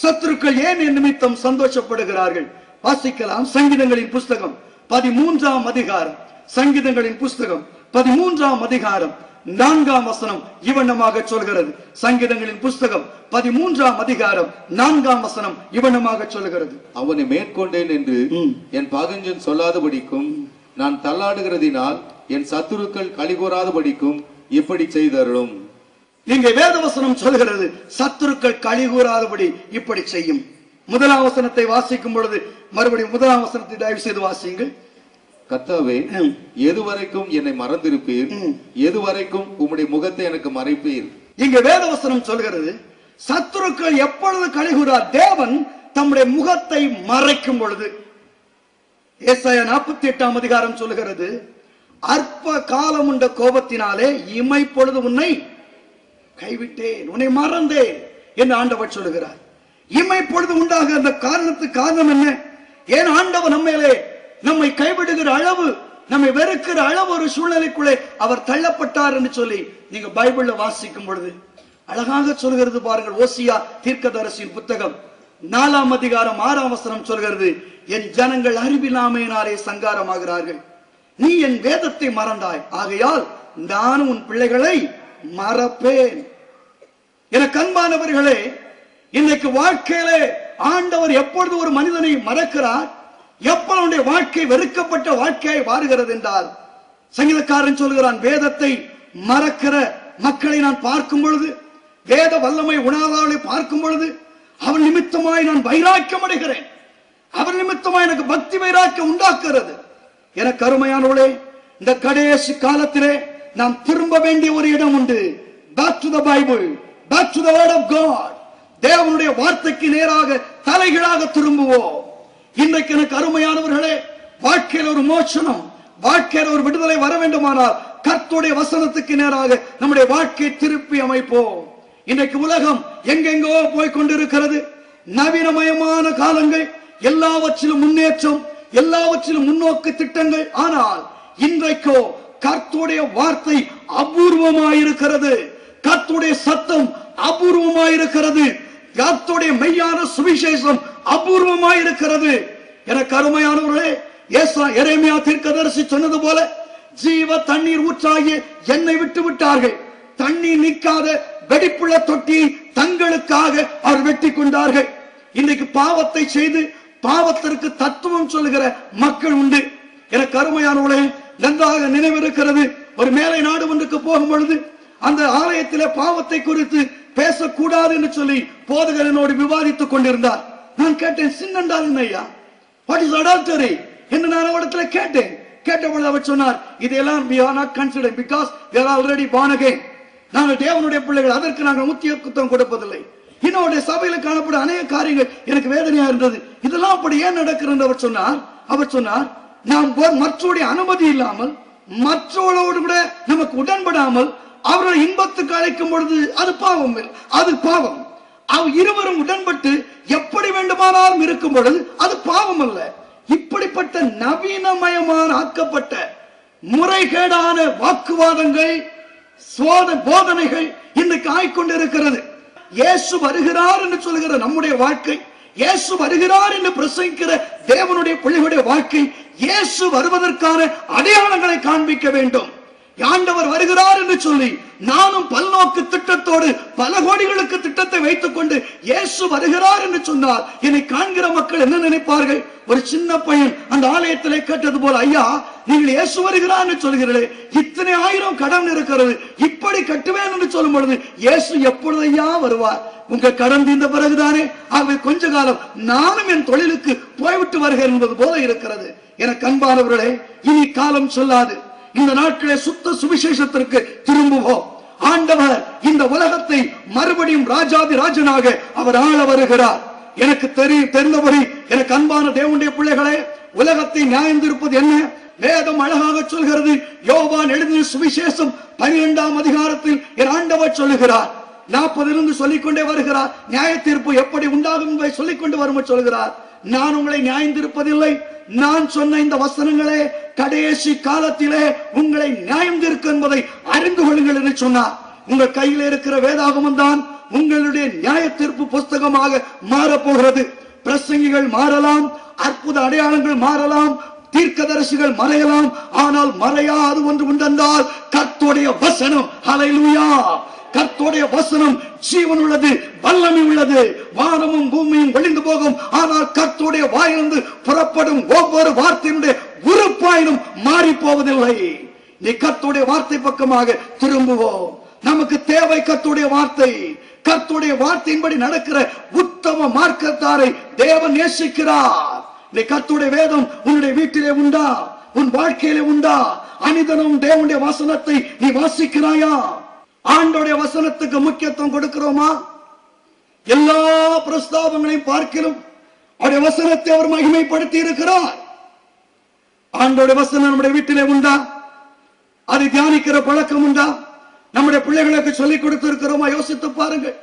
சத்துருக்கள் ஏன் என் நிமித்தம் சந்தோஷப்படுகிறார்கள்? வாசிக்கலாம். சங்கீதங்களின் புஸ்தகம் 13ஆம் அதிகாரம். சங்கீதங்களின் புஸ்தகம் 13ஆம் அதிகாரம் 4ஆம் வசனம் இவண்ணமாக சொல்கிறது. சங்கீதங்களின் புஸ்தகம் 13ஆம் அதிகாரம் 4ஆம் வசனம் இவண்ணமாக சொல்கிறது. அவனை மேற்கொண்டேன் என்று என் பகைஞன் சொல்லாதபடிக்கும், நான் தள்ளாடுகிறதினால் என் சத்துருக்கள் கலிகூறாதபடிக்கும் இப்படி செய்தருளும். இங்கே வேதவசனம் சொல்கிறது, சத்துருக்கள் கலிகூறாதபடி இப்படி செய்யும். முதலாம் வசனத்தை வாசிக்கும் பொழுது மறுபடியும் முதலாம் வசனத்தை தயவு செய்து வாசியுங்கள். கர்த்தாவே, எதுவரைக்கும் என்னை மறந்திருப்பீர்? எதுவரைக்கும் உம்முடைய முகத்தை எனக்கு மறைப்பீர்? இங்க வேதவசனம் சொல்கிறது, சத்துருக்கள் எப்பொழுது கலிகூறார்? தேவன் தம்முடைய முகத்தை மறைக்கும் பொழுது. ஏசாயா 48ஆம் அதிகாரம் சொல்கிறது, அற்ப காலம் உண்ட கோபத்தினாலே இமை பொழுது உன்னை கைவிட்டேன், உன்னை மறந்தேன் என்று ஆண்டவர் சொல்லுகிறார். இமை பொழுது உண்டாக அந்த காரணத்துக்கு காரணம் என்ன? ஏன் ஆண்டவர் நம்மை கைவிடுகிற அளவு, நம்மை வெறுக்கிற அளவு ஒரு சூழ்நிலைக்குள்ளே அவர் தள்ளப்பட்டார் என்று சொல்லி நீங்க பைபிள்ல வாசிக்கும் பொழுது அழகாக சொல்கிறது பாருங்கள். ஓசியா தீர்க்கதரிசியின் புத்தகம் 4ஆம் அதிகாரம் 6ஆம் வசனம் சொல்கிறது, என் ஜனங்கள் அறிவில்லாமையினாலே சங்காரமாகிறார்கள். நீ என் வேதத்தை மறந்தாய், ஆகையால் நானும் உன் பிள்ளைகளை மறப்பேன். எனக்கு அன்பானவர்களே, இன்னைக்கு வாழ்க்கையிலே ஆண்டவர் எப்பொழுது ஒரு மனிதனை மறக்கிறார், எப்பொழுது வாழ்க்கை வெறுக்கப்பட்ட வாழ்க்கையை வாருகிறது என்றால், சங்கீதக்காரன் சொல்கிறான், வேதத்தை மறக்கிற மக்களை நான் பார்க்கும் பொழுது, வேத வல்லமை உணாதவர்களை பார்க்கும் பொழுது அவன் நிமித்தமாய் நான் வைராக்கியம் அடைகிறேன். அவன் நிமித்தமாய் எனக்கு பக்தி வைராக்கியம் உண்டாக்குறது. எனக்கு அருமையானவர்களே, இந்த கடைசி காலத்திலே நாம் திரும்ப வேண்டிய ஒரு இடம் உண்டு. Back to the Bible, back to the word of God. தேவனுடைய வார்த்தைக்கு நேராக தலைகளாக திரும்புவோம். இன்றைக்கு எனக்கு அருமையானவர்களே, வாழ்க்கையில் ஒரு மோட்சம், வாழ்க்கையில் ஒரு விடுதலை வர வேண்டுமானால் கர்த்தருடைய வசனத்துக்கு நேராக நம்முடைய வாழ்க்கையை திருப்பி அமைப்போம். இன்றைக்கு உலகம் எங்கெங்கோ போய் கொண்டிருக்கிறது. நவீனமயமான காலங்கள், எல்லாவற்றிலும் முன்னேற்றம், எல்லாவற்றிலும் முன்னோக்கு திட்டங்கள். ஆனால் இன்றைக்கோ கர்த்தருடைய வார்த்தை அபூர்வமாயிருக்கிறது. கர்த்தருடைய சத்தம் அபூர்வமாயிருக்கிறது. கர்த்தருடைய மெய்யான சுவிசேஷம் அபூர்வமாயிருக்கிறது. எனக்கு அருமையானவர்களே, எரேமியா தீர்க்கதரிசி சொன்னது போல, ஜீவ தண்ணீர் ஊற்றாகிய என்னை விட்டு விட்டார்கள், தண்ணீர் நிற்காத வெடிப்புள்ள தொட்டியை தங்களுக்காக அவர் வெட்டி கொண்டார்கள். இன்றைக்கு பாவத்தை செய்து பாவத்திற்கு தத்துவம் சொல்லுகிற மக்கள் உண்டு. எனக்கு அருமையானவர்களே, நன்றாக நினைவிருக்கிறது, ஒரு மேலை நாடு ஒன்றுக்கு போகும் பொழுது அந்த ஆலயத்திலே பாவத்தை குறித்து பேசக்கூடாது என்று சொல்லி போதகரனோடு விவாதித்துக் கொண்டிருந்தார். நான் கேட்டேன், சின் என்றால் என்னையா, வாட் இஸ் அடல்டரி என்று நான் அவரிடத்தில் கேட்டேன். கேட்டபொழுது அவர் சொன்னார், இதையெல்லாம் we are not considering because we are already born again. நாங்கள் தேவனுடைய பிள்ளைகள், அதற்கு நாங்கள் முக்கியத்துவம் கொடுப்பதில்லை. இன்னொரு சபையில காணப்படும் அநேக காரியங்கள் எனக்கு வேதனையா இருந்தது. இதெல்லாம் அப்படி ஏன் நடக்கிறது அவர் சொன்னார், நாம் மற்றவருடைய அனுமதி இல்லாமல், மற்றவர்களோடு கூட நமக்கு உடன்படாமல் அவர்களை இன்பத்துக்கு அழைக்கும் பொழுது அது பாவம், அது பாவம். இருவரும் உடன்பட்டு எப்படி வேண்டுமானாலும் இருக்கும் பொழுது அது பாவம் அல்ல. இப்படிப்பட்ட நவீனமயமான ஆக்கப்பட்ட முறைகேடான வாக்குவாதங்கள், போதனைகள் இன்றைக்கு ஆய்கொண்டிருக்கிறது. இயேசு வருகிறார் என்று சொல்கிற நம்முடைய வாழ்க்கை, இயேசு வருகிறார் என்று பிரசங்கிக்கிற தேவனுடைய பிள்ளைகளுடைய வாழ்க்கை, இயேசு வருவதற்கான அடையாளங்களை காண்பிக்க வேண்டும். ஆண்டவர் வருகிறார் என்று சொல்லி நானும் பல்நோக்கு திட்டத்தோடு பல கோடிகளுக்கு திட்டத்தை வைத்துக் கொண்டு இயேசு வருகிறார் என்று சொன்னால் என்னை காண்கிற மக்கள் என்ன நினைப்பார்கள்? ஒரு சின்ன பையன் அந்த ஆலயத்திலே கேட்டது போல, ஐயா நீங்கள் இயேசு வருகிறார் என்று சொல்கிறீர்களே, இத்தனை ஆயிரம் கடன் இருக்கிறது, இப்படி கட்டுவேன் என்று சொல்லும் பொழுது இயேசு எப்பொழுது ஐயா வருவார்? உங்க கடன் தீர்ந்த பிறகுதானே, ஆகவே கொஞ்ச காலம் நானும் என் தொழிலுக்கு போய்விட்டு வருகிறேன் என்பது போல இருக்கிறது. எனக்கு அன்பானவர்களே, இனி காலம் சொல்லாது. இந்த நாட்களே சுத்த சுவிசேஷத்திற்கு திரும்புவோம். ஆண்டவர் இந்த உலகத்தை மறுபடியும் ராஜாதி ராஜனாக அவர் ஆள வருகிறார். எனக்கு தெரிந்தபடி எனக்கு அன்பான தேவனுடைய பிள்ளைகளே, உலகத்தை நியாயந்திருப்பது என்ன? வேதம் அழகாக சொல்கிறது. யோவான் எழுதிய சுவிசேஷம் 12ஆம் அதிகாரத்தில் என் ஆண்டவர் சொல்லுகிறார், 40 சொல்லிக்கொண்டே வருகிறார். நியாய தீர்ப்பு எப்படி உண்டாகும் என்பதை சொல்லிக்கொண்டு வரும் சொல்கிறார். நான் உங்களை நியாயந்திருப்பதில்லை, நான் சொன்ன இந்த வசனங்களே கடைசி காலத்திலே உங்களை நியாயம் தீர்க்கும் என்பதை அறிந்து கொள்ளுங்கள் என்று சொன்னார். உங்கள் கையில் இருக்கிற வேதாகமம் தான் உங்களுடைய நியாய தீர்ப்பு புஸ்தகமாக மாறப்போகிறது. பிரசங்கிகள் மாறலாம், அற்புத அடையாளங்கள் மாறலாம், தீர்க்கதரிசிகள் மறையலாம், ஆனால் மறையாது ஒன்று உண்டென்றால் கர்த்தருடைய வசனம். ஹல்லேலூயா! கர்த்தருடைய வசனம் ஜீவன் உள்ளது, வல்லமை உள்ளது. வானமும் பூமியும் ஒளிந்து போகும், ஆனால் கர்த்தருடைய வாயிலிருந்து புறப்படும் ஒவ்வொரு வார்த்தையினுடைய உறுப்பாயினும் மாறி போவதில்லை. நீ கர்த்தருடைய வார்த்தை பக்கமாக திரும்புவோம். நமக்கு தேவை கர்த்தருடைய வார்த்தை. கர்த்தருடைய வார்த்தையின்படி நடக்கிற உத்தம மார்க்கத்தாரை தேவன் நேசிக்கிறார். நீ கர்த்தருடைய வேதம் உன்னுடைய வீட்டிலே உண்டா? உன் வாழ்க்கையிலே உண்டா? அனிதனும் தேவனுடைய வசனத்தை நீ வாசிக்கிறாயா? ஆண்டோடைய வசனத்துக்கு முக்கியத்துவம் கொடுக்கிறோமா? எல்லா பிரஸ்தாபங்களையும் பார்க்கிறோம், அவருடைய வசனத்தை அவர் மகிமைப்படுத்தி இருக்கிறார். ஆண்டோடைய வசனம் நம்முடைய வீட்டிலே உண்டா? அதை தியானிக்கிற பழக்கம் உண்டா? நம்முடைய பிள்ளைகளுக்கு சொல்லிக் கொடுத்திருக்கிறோமா? யோசித்து பாருங்கள்.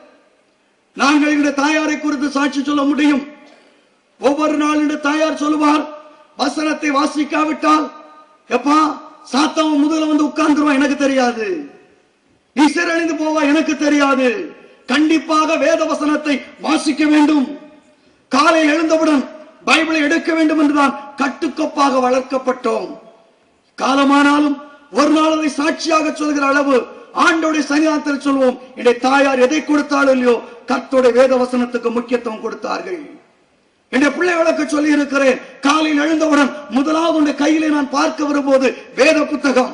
நாங்கள் எங்களுடைய தாயாரை குறித்து சாட்சி சொல்ல முடியும். ஒவ்வொரு நாள் இந்த தாயார் சொல்லுவார், வசனத்தை வாசிக்காவிட்டால் எப்பா சாத்தாவும் முதல்ல வந்து உட்கார்ந்துருவான், எனக்கு தெரியாது. நீ சீரழிந்து போவா, எனக்கு தெரியாது. கண்டிப்பாக வேத வசனத்தை வாசிக்க வேண்டும். காலை எழுந்தவுடன் பைபிளை எடுக்க வேண்டும் என்றுதான் கட்டுக்கோப்பாக வளர்க்கப்பட்டோம். காலமானாலும் ஒரு நாள் அதை சாட்சியாக சொல்கிற அளவு ஆண்டோடைய சன்னிதானத்தில் சொல்வோம். என்னுடைய தாயார் எதை கொடுத்தாலும் இல்லையோ கர்த்தருடைய வேத வசனத்துக்கு முக்கியத்துவம் கொடுத்தார்கள். என்னுடைய பிள்ளைகளுக்கு சொல்லி இருக்கிறேன், காலையில் எழுந்தவுடன் முதலாவது உடைய கையிலே நான் பார்க்க வரும்போது வேத புத்தகம்.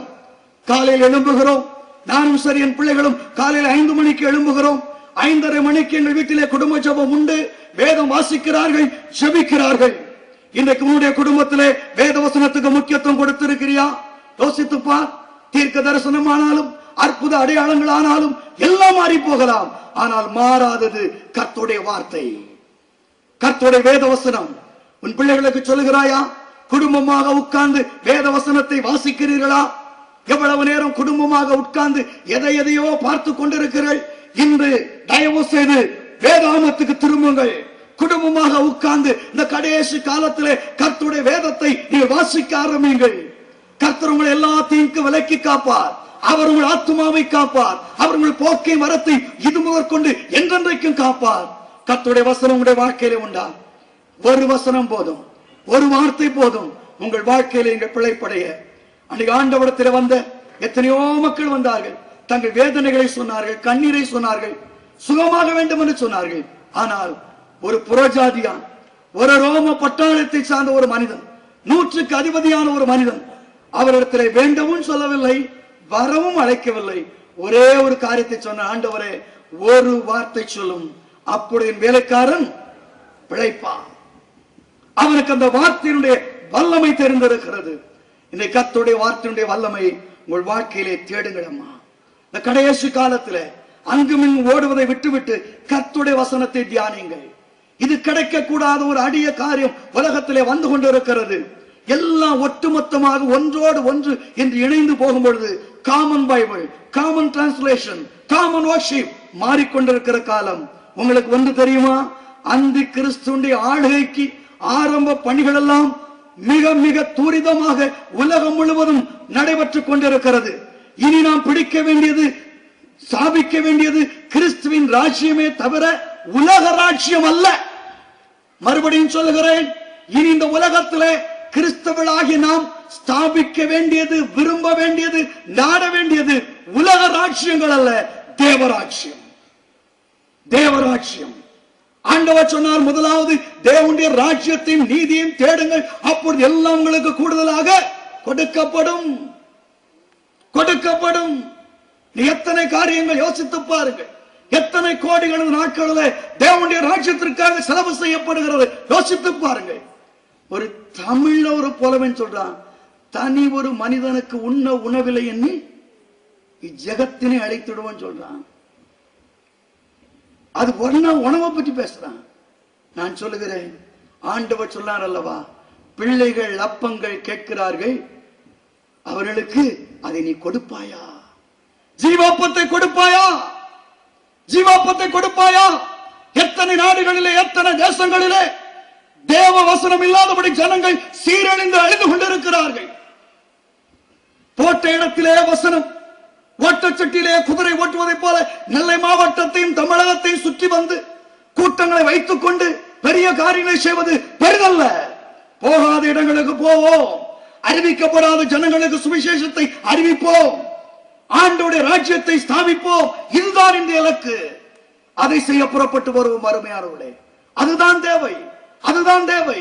காலையில் எழும்புகிறோம், நானும் சரி என் பிள்ளைகளும் காலையில் 5 மணிக்கு எழும்புகிறோம். 5:30 மணிக்கு எங்கள் வீட்டிலே குடும்ப ஜெபம் உண்டு. வேதம் வாசிக்கிறார்கள், ஜெபிக்கிறார்கள். இன்றைக்கு உன்னுடைய குடும்பத்திலே வேத வசனத்துக்கு முக்கியத்துவம் கொடுத்திருக்கிறியா? யோசித்துப்பார். தீர்க்க தரிசனமானாலும் அற்புத அடையாளங்கள் ஆனாலும் எல்லாம் மாறி போகலாம், ஆனால் மாறாதது கர்த்தருடைய வார்த்தை, கர்த்தருடைய வேத வசனம். உன் பிள்ளைகளுக்கு சொல்லுகிறாயா? குடும்பமாக உட்கார்ந்து வேத வசனத்தை வாசிக்கிறீர்களா? எவ்வளவு நேரம் குடும்பமாக உட்கார்ந்து எதையோ பார்த்து கொண்டிருக்கிறீர்கள்? இன்று தயவு செய்து வேதாமத்துக்கு திரும்புங்கள். குடும்பமாக உட்கார்ந்து இந்த கடைசி காலத்திலே கர்த்தருடைய வேதத்தை நீங்கள் வாசிக்க ஆரம்பியுங்கள். கர்த்தர் உங்களை எல்லா தீங்கு விலக்கி காப்பார். அவர் உங்கள் ஆத்துமாவை காப்பார். அவர் உங்கள் போக்கை வரத்தை இது முதற்கொண்டு என்றென்றைக்கும் காப்பார். கர்த்தருடைய வசனம் உங்களுடைய வாழ்க்கையிலே உண்டா? ஒரு வசனம் போதும், ஒரு வார்த்தை போதும் உங்கள் வாழ்க்கையில எங்கள் பிழைப்படைய. அன்றைக்கு ஆண்டவரிடத்தில் வந்த எத்தனையோ மக்கள் வந்தார்கள், தங்கள் வேதனைகளை சொன்னார்கள், கண்ணீரை சொன்னார்கள், சுகமாக வேண்டும் என்று சொன்னார்கள். ஆனால் ஒரு புறஜாதியான், ஒரு ரோம பட்டாளத்தை சார்ந்த ஒரு மனிதன், 100க்கு அதிபதியான ஒரு மனிதன் அவரிடத்திலே வேண்டவும் சொல்லவில்லை, வரவும் அழைக்கவில்லை. ஒரே ஒரு காரியத்தை சொன்ன, ஆண்டவரே ஒரு வார்த்தை சொல்லும், அப்படி என் வேலைக்காரன் பிழைப்பான். அவனுக்கு அந்த வார்த்தையினுடைய வல்லமை தெரிந்திருக்கிறது. இந்த கர்த்தருடைய வார்த்தையினுடைய வல்லமை உங்கள் வாழ்க்கையிலே தேடுங்கள் அம்மா. இந்த கடைசி காலத்துல அங்குமின் ஓடுவதை விட்டுவிட்டு கர்த்தருடைய வசனத்தை தியானிங்கள். இது கிடைக்க கூடாத ஒரு அடிய காரியம் உலகத்திலே வந்து கொண்டிருக்கிறது. எல்லாம் ஒட்டுமொத்தமாக ஒன்றோடு ஒன்று என்று இணைந்து போகும் பொழுது common Bible, common translation, common worship மாறிக்கொண்டிருக்கிற காலம். உங்களுக்கு ஒன்று தெரியுமா? அந்த கிறிஸ்துவின் ஆளுகைக்கு ஆரம்ப பணிகள் எல்லாம் மிக மிக துரிதமாக உலகம் முழுவதும் நடைபெற்றுக் கொண்டிருக்கிறது. இனி நாம் பிடிக்க வேண்டியது, ஸ்தாபிக்க வேண்டியது கிறிஸ்துவின் ராஜ்யமே தவிர உலக ராஜ்யம் அல்ல. மறுபடியும் சொல்லுகிறேன், இனி இந்த உலகத்திலே கிறிஸ்தவர்களாகி நாம் ஸ்தாபிக்க வேண்டியது, விரும்ப வேண்டியது, நாட வேண்டியது உலக ராஜ்யங்கள் அல்ல, தேவராஜ்யம். தேவராஜ்யம். ஆண்டவர் சொன்னார், முதலாவது தேவனுடைய ராஜ்யத்தையும் நீதியையும் தேடுங்கள், அப்பொழுது எல்லாம் உங்களுக்கு கூடுதலாக கொடுக்கப்படும். கொடுக்கப்படும். எத்தனை காரியங்கள் யோசித்து பாருங்கள். எத்தனை கோடிகள் நாட்களில் தேவனுடைய ராஜ்யத்திற்காக செலவு செய்யப்படுகிறது. யோசித்து பாருங்கள். ஒரு தமிழ்ல ஒரு புலவன் சொல்றான், தனி ஒரு மனிதனுக்கு உண்ண உணவில்லை எண்ணி இஜகத்தினை அழைத்திடுவோம் சொல்றான். அது உணவை பற்றி பேசுறான். நான் சொல்லுகிறேன், ஆண்டவர் சொன்னார் அல்லவா, பிள்ளைகள் அப்பங்கள் கேட்கிறார்கள், அவர்களுக்கு அதை நீ கொடுப்பாயா? ஜீவாப்பத்தை கொடுப்பாயா? ஜீவாப்பத்தை கொடுப்பாயா? எத்தனை நாடுகளிலே, எத்தனை தேசங்களிலே தேவ வசனம் இல்லாதபடி ஜனங்கள் சீரழிந்து அழிந்து கொண்டிருக்கிறார்கள். போட்ட இடத்திலே வசனம், ஓட்டச்சட்டியிலே குதிரை ஓட்டுவதை போல நெல்லை மாவட்டத்தையும் தமிழகத்தையும் சுற்றி வந்து கூட்டங்களை வைத்துக் கொண்டு பெரிய காரியங்களை செய்வது பெரிதல்ல. போகாத இடங்களுக்கு போவோம், அறிவிக்கப்படாத ஜனங்களுக்கு சுவிசேஷத்தை அறிவிப்போம், ஆண்டவருடைய ராஜ்யத்தை ஸ்தாபிப்போம். இதுதான் இந்த இலக்கு. அதை செய்ய புறப்பட்டு வருவோம் அருமையானவர்களே. அதுதான் தேவை, அதுதான் தேவை.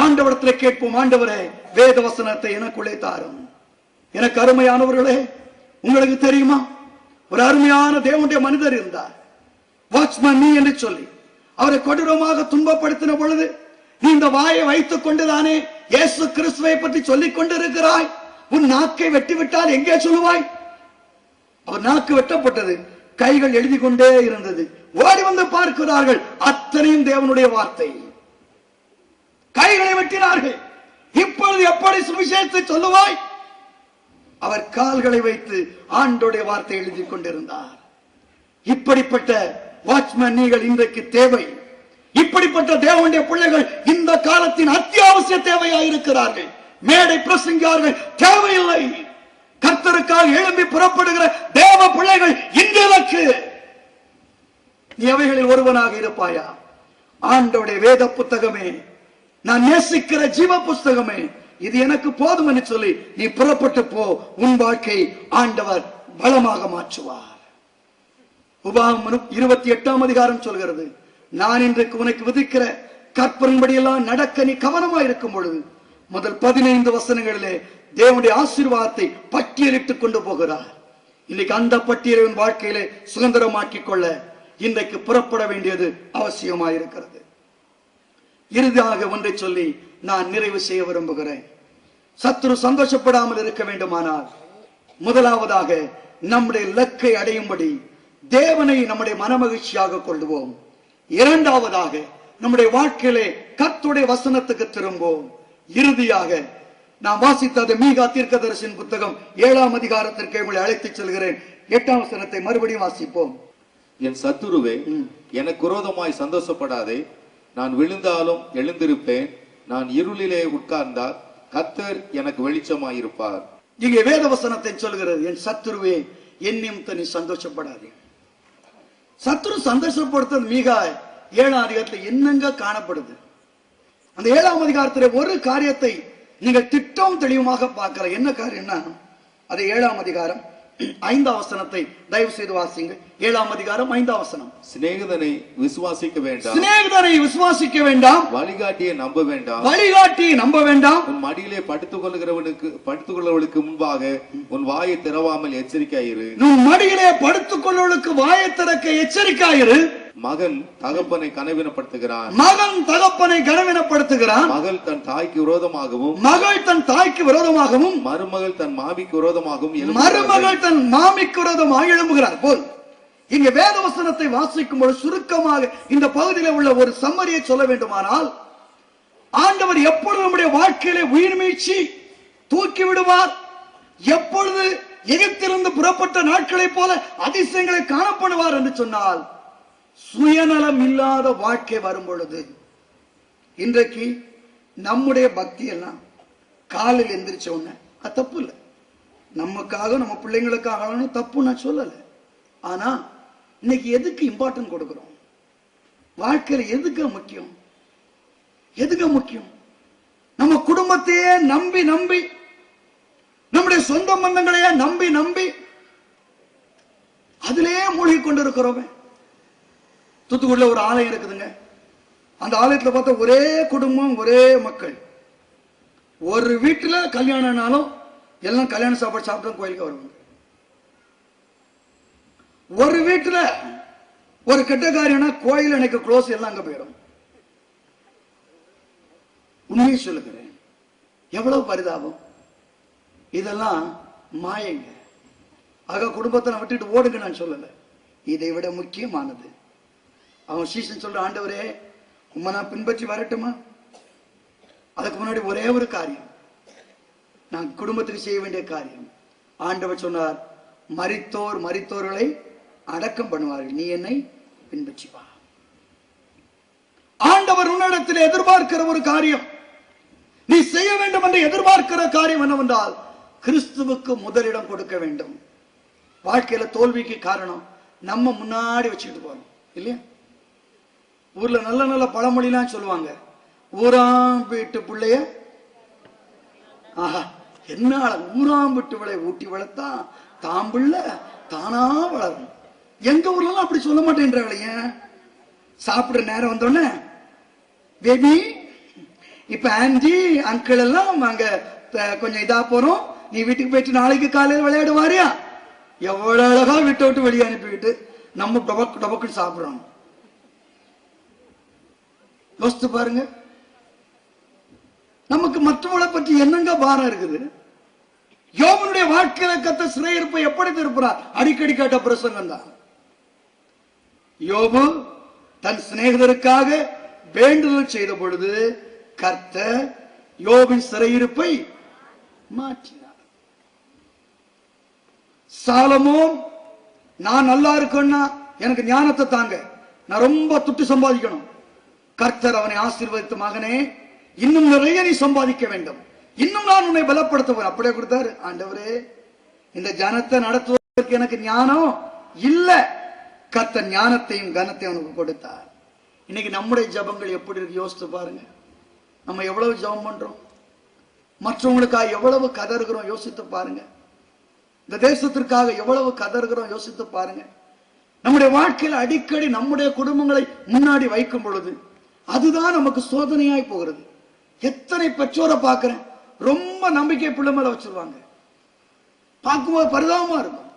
ஆண்டவரத்தில் கேட்போம், ஆண்டவரே வேத வசனத்தை எனக்குள்ளே தாரும். எனக்கு அருமையானவர்களே, உங்களுக்கு தெரியுமா, ஒரு அருமையான தேவனுடைய மனிதர் இருந்தார், வாட்ச்மேன் நீ என்று சொல்லி. அவரை கொடூரமாக துன்பப்படுத்தின பொழுது, நீ இந்த வாயை வைத்துக் கொண்டுதானே இயேசு கிறிஸ்துவை பற்றி சொல்லிக் கொண்டிருக்கிறாய், உன் நாக்கை வெட்டிவிட்டால் எங்கே சொல்லுவாய்? அவர் நாக்கு வெட்டப்பட்டது, கைகள் எழுதி கொண்டே இருந்தது. ஓடி வந்து பார்க்கிறார்கள், அத்தனையும் தேவனுடைய வார்த்தை. கைகளை வெட்டினார்கள். இப்பொழுது எப்படி சுவிசேஷத்தை சொல்லுவாய்? அவர் கால்களை வைத்து ஆண்டோடைய வார்த்தை எழுதி கொண்டிருந்தார். இப்படிப்பட்ட வாட்ச்மேன் நீங்கள் இன்றைக்கு தேவை. இப்படிப்பட்ட தேவனுடைய பிள்ளைகள் இந்த காலத்தின் அத்தியாவசிய தேவையாயிருக்கிறார்கள். மேடை பிரசங்கியார்கள் தேவையில்லை. கர்த்தருக்காக எழும்பி புறப்படுகிற தேவ பிள்ளைகள் இந்த இலக்கு. நீ அவைகளில் ஒருவனாக இருப்பாயா? ஆண்டோடைய வேத புத்தகமே, நான் நேசிக்கிற ஜீவ புஸ்தகமே, இது எனக்கு போதும் என்று சொல்லி நீ புறப்பட்டு போ. உன் வாழ்க்கை ஆண்டவர் பலமாக மாற்றுவார். உபாகமம் 28ஆம் அதிகாரம் சொல்கிறது, நான் இன்றைக்கு உனக்கு விதிக்கிற கற்பனைப்படியெல்லாம் நடக்க நீ கவனமா இருக்கும் பொழுது, முதல் 15 வசனங்களிலே தேவனுடைய ஆசீர்வாதத்தை பட்டியலிட்டுக் கொண்டு போகிறார். இன்னைக்கு அந்த பட்டியலை உன் வாழ்க்கையிலே சுதந்திரமாக்கிக் கொள்ள இன்றைக்கு புறப்பட வேண்டியது அவசியமாயிருக்கிறது. இறுதியாக ஒன்றை சொல்லி நான் நிறைவு செய்ய விரும்புகிறேன். சத்துரு சந்தோஷப்படாமல் இருக்க வேண்டுமானால், முதலாவதாக நம்முடைய இலக்கை அடையும்படி தேவனை நம்முடைய மனமகிழ்ச்சியாக கொள்வோம். இரண்டாவதாக நம்முடைய வாழ்க்கையிலே கர்த்தருடைய வசனத்துக்கு திரும்புவோம். இறுதியாக நான் வாசித்தது மீகா தீர்க்கதரிசியின் புத்தகம் 7ஆம் அதிகாரத்திற்கு உங்களை அழைத்துச் செல்கிறேன். 8ஆம் வசனத்தை மறுபடியும் வாசிப்போம். என் சத்துருவே, எனக்கு விரோதமாய் சந்தோஷப்படாதே. நான் விழுந்தாலும் எழுந்திருப்பேன். நான் இருளிலே உட்கார்ந்தால் கர்த்தர் எனக்கு வெளிச்சமாயிருப்பார். இங்கே வேத வசனத்தை சொல்கிறது, என் சத்துருவே என்னையும் தனி சந்தோஷப்படாதே. சத்துரு சந்தோஷப்படுத்துறது மீகா 7ஆம் அதிகாரத்தில் என்னங்க காணப்படுது? அந்த 7ஆம் அதிகாரத்தில் ஒரு காரியத்தை நீங்கள் திட்டம் தெளிவுமாக பார்க்கிற. என்ன காரியம்னா, அது 7ஆம் அதிகாரம் 5ஆம் வசனத்தை தயவு செய்து வாசிங்க. 7ஆம் அதிகாரம் 5ஆம் வசனம். சிநேகிதனை விசுவாசிக்க வேண்டாம், சிநேகிதனை விசுவாசிக்க வேண்டாம், வழிகாட்டியை நம்ப வேண்டாம், வழிகாட்டியை நம்ப வேண்டாம். உன் மடியிலே படுத்துக்கொள்ளுகிறவனுக்கு முன்பாக உன் வாயை திறவாமல் எச்சரிக்கையாயிரு. உன் மடியிலே படுத்துக்கொள்ளுவளுக்கு வாயை திறக்க எச்சரிக்கையாயிரு. மகன் தகப்பனை கனவினப்படுத்துகிறான், மகன் தகப்பனை கனவினப்படுத்துகிறான். மகள் தன் தாய்க்கு விரோதமாகவும், மகள் தன் தாய்க்கு விரோதமாகவும், மருமகள் தன் மாமிக்கு விரோதமாகவும், மருமகள் தன் மாமிக்கு விரோதமாக எழும்புகிறார் போல். இங்க வேத வசனத்தை வாசிக்கும் பொழுது சுருக்கமாக இந்த பகுதியில் உள்ள ஒரு சம்மரியை சொல்ல வேண்டுமானால், ஆண்டவர் எப்பொழுது நம்முடைய வாழ்க்கையிலே உயிர் மீட்சி தூக்கி விடுவார், எப்பொழுது எகிப்திலிருந்து புறப்பட்ட நாட்களைப் போல அதிசயங்களை காணப்படுவார் என்று சொன்னால், சுயநலம் இல்லாத வாழ்க்கை வரும் பொழுது. இன்றைக்கு நம்முடைய பக்தி எல்லாம் காலையில் எந்திரிச்ச உடனே அது தப்பு இல்லை, நமக்காக நம்ம பிள்ளைங்களுக்காக தப்பு நான் சொல்லல. ஆனா இன்னைக்கு எதுக்கு இம்பார்ட்டன்ட் கொடுக்கிறோம்? வாழ்க்கையில எதுக்கு முக்கியம்? எதுக்கு முக்கியம்? நம்ம குடும்பத்தையே நம்பி நம்பி, நம்முடைய சொந்த பந்தங்களையே நம்பி நம்பி அதிலேயே மூழ்கி கொண்டிருக்கிறோமே. தூத்துக்குடியில் ஒரு ஆலயம் இருக்குதுங்க. அந்த ஆலயத்துல பார்த்தா ஒரே குடும்பம், ஒரே மக்கள். ஒரு வீட்டுல கல்யாணம்னாலும் எல்லாம் கல்யாண சாப்பாடு சாப்பிட்டு கோயிலுக்கு வருவாங்க. ஒரு வீட்டுல ஒரு கெட்ட காரியம்னா கோயில் எனக்கு க்ளோஸ், எல்லாம் அங்க போயிடும். உண்மையை சொல்லுகிறேன், எவ்வளவு பரிதாபம். இதெல்லாம் மாயங்க. ஆக குடும்பத்தை விட்டுட்டு ஓடுங்க நான் சொல்லல, இதை விட முக்கியமானது. அவன் சீசன் சொல்ற, ஆண்டவரே உம்மை நான் பின்பற்றி வரட்டுமா? அதுக்கு முன்னாடி ஒரே ஒரு காரியம், நான் குடும்பத்துக்கு செய்ய வேண்டிய காரியம். ஆண்டவர் சொன்னார், மரித்தோர்களை அடக்கம் பண்ணுவார்கள், நீ என்னை பின்பற்றி வா. ஆண்டவர் உன்னிடத்தில் எதிர்பார்க்கிற ஒரு காரியம், நீ செய்ய வேண்டும் என்று எதிர்பார்க்கிற காரியம் என்னவென்றால், கிறிஸ்துவுக்கு முதலிடம் கொடுக்க வேண்டும். வாழ்க்கையில தோல்விக்கு காரணம் நம்ம முன்னாடி வச்சுக்கிட்டு போறோம் இல்லையா? ஊர்ல நல்ல நல்ல பழமொழிலாம் சொல்லுவாங்க. ஊராம் வீட்டு பிள்ளைய ஆஹா என்ன ஊராம் வீட்டு விளைய ஊட்டி வளர்த்தா தாம்பிள்ள தானா வளரும். எங்க ஊர்லாம் அப்படி சொல்ல மாட்டேன்றாங்களே. ஏன்? சாப்பிடுற நேரம் வந்தோடனே பேபி இப்ப ஆன்டி அங்கிள் எல்லாம் அங்க கொஞ்சம் இதா போறோம், நீ வீட்டுக்கு போயிட்டு நாளைக்கு காலையில் விளையாடு வாரியா? எவ்வளவு அழகா விட்டு விட்டு வெளியே அனுப்பிக்கிட்டு நம்ம டொபக்கு டொபக்குன்னு சாப்பிடுறோம். யோசித்து பாருங்க, நமக்கு மற்றவங்களை பற்றி என்னங்க பாரம் இருக்குது? யோபனுடைய வாழ்க்கையில கத்த சிறையிருப்பை எப்படி திருப்புறார்? அடிக்கடி கேட்ட பிரசங்கம் தான். யோபு தன் சிநேகிதருக்காக வேண்டுதல் செய்த பொழுது கர்த்தர் யோபின் சிறையிருப்பை மாற்றினார். சாலமோன் நான் நல்லா இருக்கேன்னா எனக்கு ஞானத்தை தாங்க, நான் ரொம்ப துட்டு சம்பாதிக்கணும். கர்த்தர் அவனை ஆசீர்வதித்த மகனே இன்னும் நிறைய நீ சம்பாதிக்க வேண்டும், இன்னும் நான் உன்னை பலப்படுத்துவேன். அப்படியே கொடுத்தாரு. ஆண்டவரே இந்த ஜனத்தை நடத்துவதற்கு எனக்கு ஞானம் இல்ல. கர்த்தர் ஞானத்தையும் கனத்தையும் அவனுக்கு கொடுத்தார். இன்னைக்கு நம்முடைய ஜபங்கள் எப்படி இருக்கு யோசித்து பாருங்க. நம்ம எவ்வளவு ஜபம் பண்றோம், மற்றவங்களுக்காக எவ்வளவு கதறுகிறோம் யோசித்து பாருங்க. இந்த தேசத்திற்காக எவ்வளவு கதறுகிறோம் யோசித்து பாருங்க. நம்முடைய வாழ்க்கையில் அடிக்கடி நம்முடைய குடும்பங்களை முன்னாடி வைக்கும் பொழுது அதுதான் நமக்கு சோதனையாய் போகிறது. எத்தனை பெற்றோரை பார்க்கிறேன், ரொம்ப நம்பிக்கை பிள்ளை மேல வச்சிருவாங்க. பார்க்கும்போது பரிதாபமா இருக்கும்.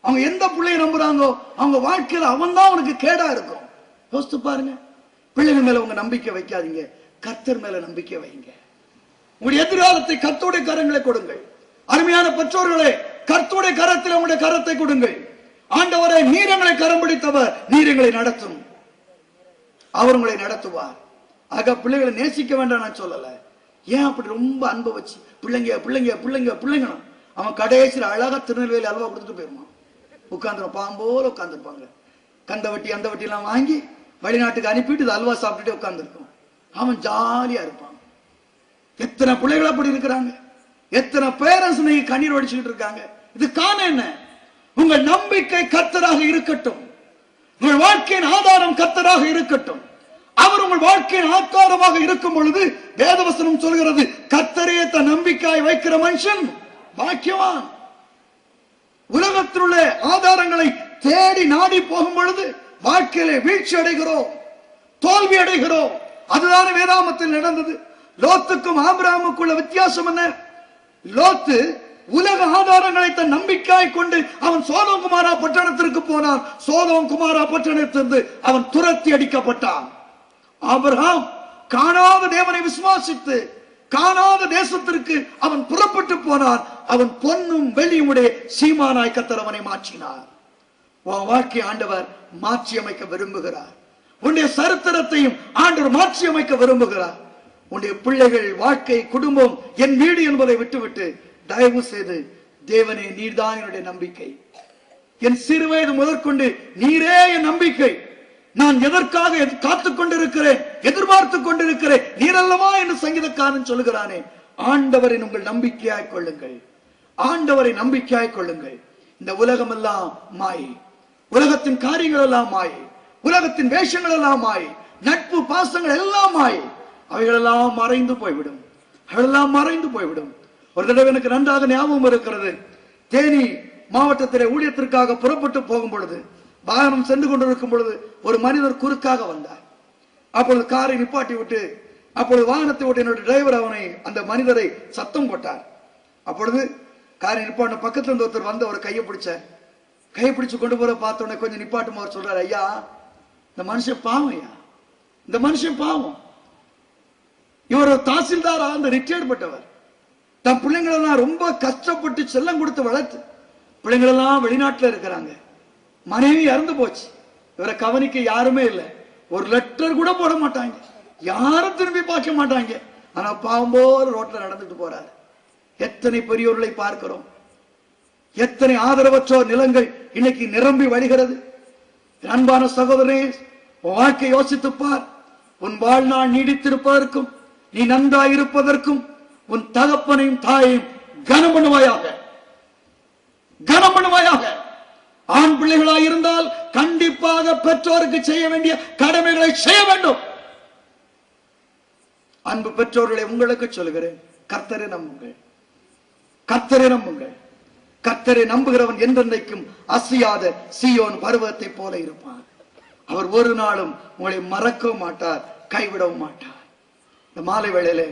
அவங்க எந்த பிள்ளையை நம்புறாங்களோ அவங்க வாழ்க்கையில அவன் தான் அவனுக்கு கேடா இருக்கும். யோசித்து பாருங்க. பிள்ளைகள் மேல உங்க நம்பிக்கை வைக்காதீங்க, கர்த்தர் மேல நம்பிக்கை வைங்க. உங்களுடைய எதிர்காலத்தை கர்த்தருடைய கரங்களை கொடுங்கள். அருமையான பெற்றோர்களே, கர்த்தருடைய கரத்தில் உங்களுடைய கரத்தை கொடுங்கள். ஆண்டவரே நீர் எங்களை கரம் பிடித்தவர், நீர் எங்களை நடத்தும், அவர் உங்களை நடத்துவார். ஆக பிள்ளைகளை நேசிக்க வேண்டாம் நான் சொல்லல. ஏன் அப்படி ரொம்ப அன்பை வச்சு பிள்ளைங்க பிள்ளைங்க பிள்ளைங்க பிள்ளைங்க அவன் கடைசியில் அழகா திருநெல்வேலி அல்வா கொடுத்துட்டு போயிருவான். உட்காந்துரும் பாம்போல உட்காந்துருப்பாங்க. கந்த வட்டி அந்த வட்டி எல்லாம் வாங்கி வெளிநாட்டுக்கு அனுப்பிட்டு இது அல்வா சாப்பிட்டுட்டே உட்கார்ந்துருக்கும். அவன் ஜாலியா இருப்பான். எத்தனை பிள்ளைகள் அப்படி இருக்கிறாங்க, எத்தனை பேரண்ட்ஸ் நீங்க கண்ணீர் வடிச்சுக்கிட்டு இருக்காங்க. இது காரணம் என்ன? உங்கள் நம்பிக்கை கர்த்தராக இருக்கட்டும், உங்கள் வாழ்க்கையின் ஆதாரம் கர்த்தராக இருக்கட்டும். அவர் உங்கள் வாழ்க்கையின் ஆதாரமாக இருக்கும் பொழுது வேதவசனம் சொல்கிறது, கர்த்தரே தன் நம்பிக்கையை வைக்கிற மனுஷன் பாக்கியவான். உலகத்தில் உள்ள ஆதாரங்களை தேடி நாடி போகும் பொழுது வாழ்க்கையிலே வீழ்ச்சி அடைகிறோம், தோல்வி அடைகிறோம். அதுதான் வேதாமத்தில் நடந்தது. லோத்துக்கும் ஆபிரகாமுக்குள்ள வித்தியாசம் என்ன? லோத்து உலக ஆதாரங்களை தன் நம்பிக்கையாய் கொண்டு அவன் சோதோம் குமாரா பட்டணத்திற்கு போனான். சோதோம் குமாரா பட்டணத்திலிருந்து அவன் துரத்தி அடிக்கப்பட்டான். ஆபிரகாம் காணாத தேவனை விசுவாசித்து காணாத தேசத்திற்கு அவன் புறப்பட்டு போனான். அவன் பொன்னும் வெள்ளியுடைய சீமானாய் கர்த்தர் அவனை மாற்றினார். உன் வாழ்க்கை ஆண்டவர் மாற்றி அமைக்க விரும்புகிறார். உன்னுடைய சரித்திரத்தையும் ஆண்டவர் மாற்றி அமைக்க விரும்புகிறார். உன்னுடைய பிள்ளைகள், வாழ்க்கை, குடும்பம், என் வீடு என்பதை விட்டுவிட்டு தயவு செய்து தேவனே நீர்தான் என்னுடைய நம்பிக்கை, என் சிறுவயது முதற்கொண்டு நீரே என் நம்பிக்கை, நான் எதற்காக காத்துக் கொண்டிருக்கிறேன், எதிர்பார்த்துக் கொண்டிருக்கிறேன், நீரல்லவா என்று சங்கீதக்காரன் சொல்லுகிறானே. ஆண்டவரை உங்கள் நம்பிக்கையாய் கொள்ளுங்கள், ஆண்டவரை நம்பிக்கையாய் கொள்ளுங்கள். இந்த உலகம் எல்லாம் மாயை, உலகத்தின் காரியங்கள் எல்லாம் மாயை, உலகத்தின் வேஷங்கள் எல்லாம் மாயை, நட்பு பாசங்கள் எல்லாம் மாயை. அவைகளெல்லாம் மறைந்து போய்விடும், அவைகளெல்லாம் மறைந்து போய்விடும். ஒரு தடவை எனக்கு நன்றாக ஞாபகம் இருக்கிறது. தேனி மாவட்டத்திலே ஊழியத்திற்காக புறப்பட்டு போகும் பொழுது வாகனம் சென்று கொண்டிருக்கும் பொழுது ஒரு மனிதர் குறுக்காக வந்தார். அப்பொழுது காரை நிப்பாட்டி விட்டு அப்பொழுது வாகனத்தை விட்டு என்னுடைய டிரைவர் அவனை அந்த மனிதரை சத்தம் போட்டார். அப்பொழுது காரை நிப்பாட்டின பக்கத்துல இருந்து ஒருத்தர் வந்து அவர் கையை பிடிச்சு கொண்டு போற பார்த்த உடனே கொஞ்சம் நிப்பாட்டும் அவர் சொல்றாரு, ஐயா இந்த மனுஷன் பாவம், ஐயா இந்த மனுஷன் பாவம். இவர் தாசில்தாரா, அந்த ரிட்டையர்ட் பட்டவர். தன் பிள்ளைங்களெல்லாம் ரொம்ப கஷ்டப்பட்டு செல்லம் கொடுத்து வளர்த்து பிள்ளைங்களெல்லாம் வெளிநாட்டுல இருக்கிறாங்க. மனைவி இறந்து போச்சு, இவரை கவனிக்க யாருமே இல்லை. ஒரு லெட்டர் கூட போட மாட்டாங்க, யாரும் திரும்பி பார்க்க மாட்டாங்க. ஆனா பாவம் போல ரோட்ல நடந்துட்டு போறாரு. எத்தனை பெரியோர்களை பார்க்கிறோம், எத்தனை ஆதரவற்றோர் நிலங்கள் இன்னைக்கு நிரம்பி வழிகிறது. அன்பான சகோதரனே, உன் வாழ்க்கை யோசித்துப்பார். உன் வாழ்நாள் நீடித்திருப்பதற்கும் நீ நன்றாயிருப்பதற்கும் உன் தகப்பனையும் தாயையும் கனம் பண்ணுவாயாக, கனம் பண்ணுவாயாக. ஆண் பிள்ளைகளாய் இருந்தால் கண்டிப்பாக பெற்றோருக்கு செய்ய வேண்டிய கடமைகளை செய்ய வேண்டும். அன்பு பெற்றோர்களை உங்களுக்கு சொல்கிறேன், கர்த்தரை நம்புங்கள், கர்த்தரை நம்புங்கள். கர்த்தரை நம்புகிறவன் என்றென்றைக்கும் அசையாத சீயோன் பர்வத்தை போல இருப்பார். அவர் ஒரு நாளும் உங்களை மறக்கவும் மாட்டார், கைவிடவும் மாட்டார். இந்த மாலை வேளையிலே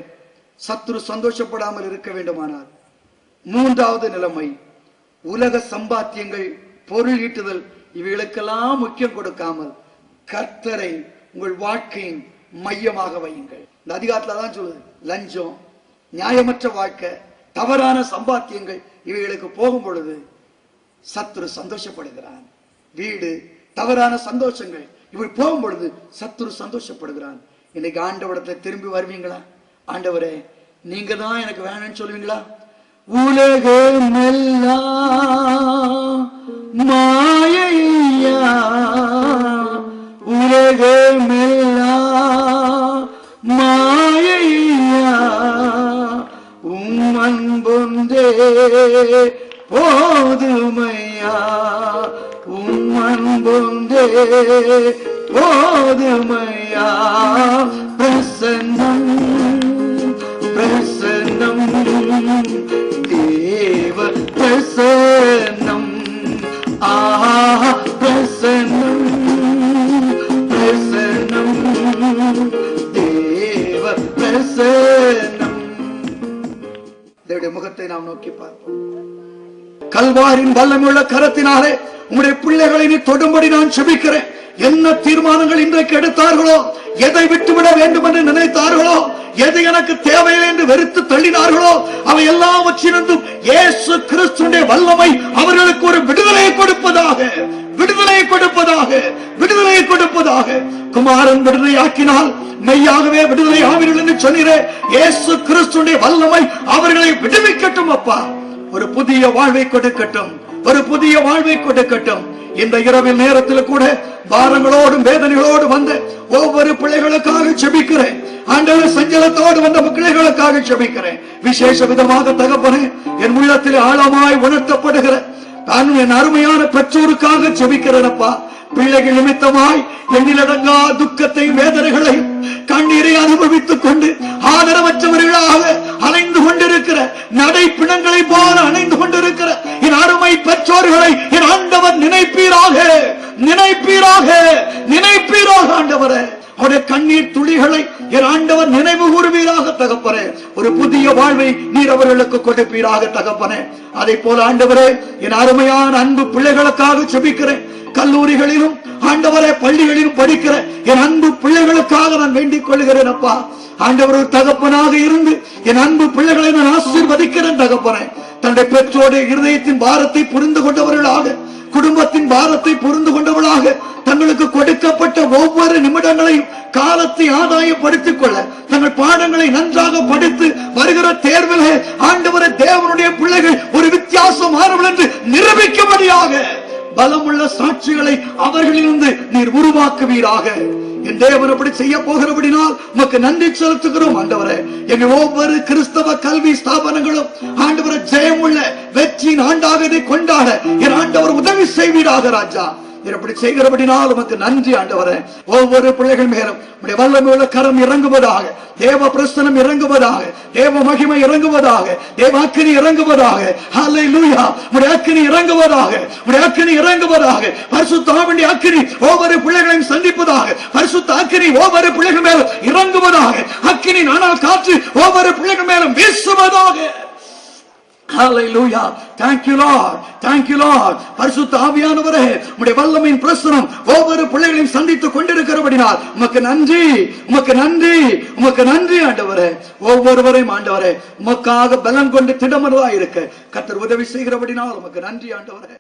சத்துரு சந்தோஷப்படாமல் இருக்க வேண்டுமானார் மூன்றாவது நிலைமை, உலக சம்பாத்தியங்கள், பொருள் ஈட்டுதல், இவைகளுக்கெல்லாம் முக்கியம் கொடுக்காமல் கர்த்தரை உங்கள் வாழ்க்கையின் மையமாக வையுங்கள். இந்த அதிகாரத்துல தான் சொல்லுது, லஞ்சம், நியாயமற்ற வாழ்க்கை, தவறான சம்பாத்தியங்கள் இவைகளுக்கு போகும் பொழுது சத்துரு சந்தோஷப்படுகிறான். வீடு, தவறான சந்தோஷங்கள் இவை போகும் பொழுது சத்துரு சந்தோஷப்படுகிறான். இன்னைக்கு ஆண்டவரிடத்துல திரும்பி வருவீங்களா? ஆண்டவரே, நீங்க தான் எனக்கு வேணும்னு சொல்லுவீங்களா? உலகமெல்லாம் மாயையா, உலகமெல்லாம் மாயையா, அன்பொன்றே போதுமையா, அன்பொன்றே போதுமையா. பிரசன்னம் பிரசன்னம் தேவ பிரசன்னம், ஆஹா பிரசன்னம் பிரசன்னம் தேவ பிரசன்னம். தேவனுடைய முகத்தை நாம் நோக்கி பார்ப்போம். கல்வாரின் வல்லமையுள்ள கரத்தினாலே உங்களுடைய பிள்ளைகளை நீ தொடும்படி நான் செபிக்கிறேன். என்ன தீர்மானங்கள் இன்றைக்கு எடுத்தார்களோ, எதை விட்டுவிட வேண்டும் என்று நினைத்தார்களோ, எது எனக்கு தேவையில்லை என்று வெறுத்து தள்ளினார்களோ, அவை எல்லாவற்றிலிருந்தும் இயேசு கிறிஸ்துவின் வல்லமை அவர்களுக்கு ஒரு விடுதலையை கொடுப்பதாக, விடுதலையை கொடுப்பதாக, விடுதலையை கொடுப்பதாக. குமாரன் விடுதலையாக்கினால் மெய்யாகவே விடுதலை ஆவீர்கள் என்று சொன்னீரே, இயேசு கிறிஸ்துவின் வல்லமை அவர்களை விடுவிக்கட்டும் அப்பா. ஒரு புதிய வாழ்வை கொடுக்கட்டும், ஒரு புதிய வாழ்வை கொடுக்கட்டும். இந்த இரவில் நேரத்தில் கூட பாரங்களோடும் வேதனைகளோடு வந்த ஒவ்வொரு பிள்ளைகளுக்காக செபிக்கிறேன். ஆண்டவர் சஞ்சலத்தோடு வந்த பிள்ளைகளுக்காக செபிக்கிறேன். விசேஷ விதமாக தகப்பனே, என் உள்ளத்தில் ஆழமாய் உணர்த்தப்படுகிற நான் என் அருமையான பெற்றோருக்காக செபிக்கிறேனப்பா. பிள்ளைகள் நிமித்தமாய் எண்ணிலடங்கா துக்கத்தை, வேதனைகளை, கண்ணீரை அனுபவித்துக் கொண்டு ஆதரவற்றவர்களாக அலைந்து கொண்டிருக்கிற, நடை பிணங்களை போல அணைந்து கொண்டிருக்கிற என் அருமை பெற்றோர்களை என் ஆண்டவர் நினைப்பீராக, நினைப்பீராக, நினைப்பீராக. ஆண்டவரே, அவருடைய கண்ணீர் துளிகளை என் ஆண்டவர் நினைவு கூறுவீராக தகப்பனே. ஒரு புதிய வாழ்வை நீர் அவர்களுக்கு கொடுப்பீராக தகப்பனே. அதை போல ஆண்டவரே, என் அருமையான அன்பு பிள்ளைகளுக்காக செபிக்கிறேன். கல்லூரிகளிலும் ஆண்டவரே பள்ளிகளிலும் படிக்கிற என் அன்பு பிள்ளைகளுக்காக நான் வேண்டிக் கொள்கிறேன் அப்பா. ஆண்டவர் ஒரு தகப்பனாக இருந்து என் அன்பு பிள்ளைகளை நான் ஆசீர்வதிக்கிறேன் தகப்பனே. தன்னுடைய பெற்றோருடைய இருதயத்தின் பாரத்தை புரிந்து கொண்டவர்களாக, குடும்பத்தின் பாரத்தை புரிந்து கொண்டவர்களாக, தங்களுக்கு கொடுக்கப்பட்ட ஒவ்வொரு நிமிடங்களையும் காலத்தை ஆதாயப்படுத்திக் கொள்ள, தங்கள் பாடங்களை நன்றாக படித்து வருகிற தேர்வில் ஆண்டவரே தேவனுடைய பிள்ளைகள் ஒரு வித்தியாசமானவர்கள் என்று நிரூபிக்கும்படியாக பலமுள்ள சாட்சிகளை அவர்களிலிருந்து நீர் உருவாக்குவீராக. என் தேவன் அப்படி செய்ய போகிறபடினால் உமக்கு நன்றி செலுத்துகிறோம் ஆண்டவரே. எங்கள் ஒவ்வொரு கிறிஸ்தவ கல்வி ஸ்தாபனங்களும் ஆண்டவரை ஜெயமுள்ள வெற்றியின் ஆண்டாக இதை கொண்டாட என் ஆண்டவர் உதவி செய்வீராக ராஜா. இப்படி செய்கிறபடினால் உமக்கு நன்றி ஆண்டவரே. ஒவ்வொரு பிள்ளைகள் மேலும் உம்முடைய வல்லமையுள்ள கரம் இறங்குவதாக, தேவ பிரசன்னம் இறங்குவதாக, தேவ மகிமை இறங்குவதாக, தேவ அக்கினி இறங்குவதாக. ஹல்லேலூயா. உம்முடைய அக்கினி இறங்குவதாக, உம்முடைய அக்கினி இறங்குவதாக. பரிசுத்த ஆவியின் அக்கினி ஒவ்வொரு பிள்ளைகளையும் சந்திப்பதாக, பரிசுத்த அக்கினி ஒவ்வொரு பிள்ளைகள் மேலும் இறங்குவதாக, அக்கினி நானால் காற்று ஒவ்வொரு பிள்ளைகள் மேலும் வீசுவதாக. Hallelujah. Thank you Lord. Thank you Lord. பரிசுத்த ஆவியானவரே, உம்முடைய வல்லமையின் பிரசன்னம் ஒவ்வொரு பிள்ளைகளையும் சந்தித்துக் கொண்டிருக்கிறபடினால் உமக்கு நன்றி, உமக்கு நன்றி, உமக்கு நன்றி ஆண்டவரே. ஒவ்வொருவரையும் ஆண்டவரே உமக்காக பலம் கொண்டு திடமனதாய் இருக்க கர்த்தர் உதவி செய்கிறபடினால் உமக்கு நன்றி ஆண்டவரே.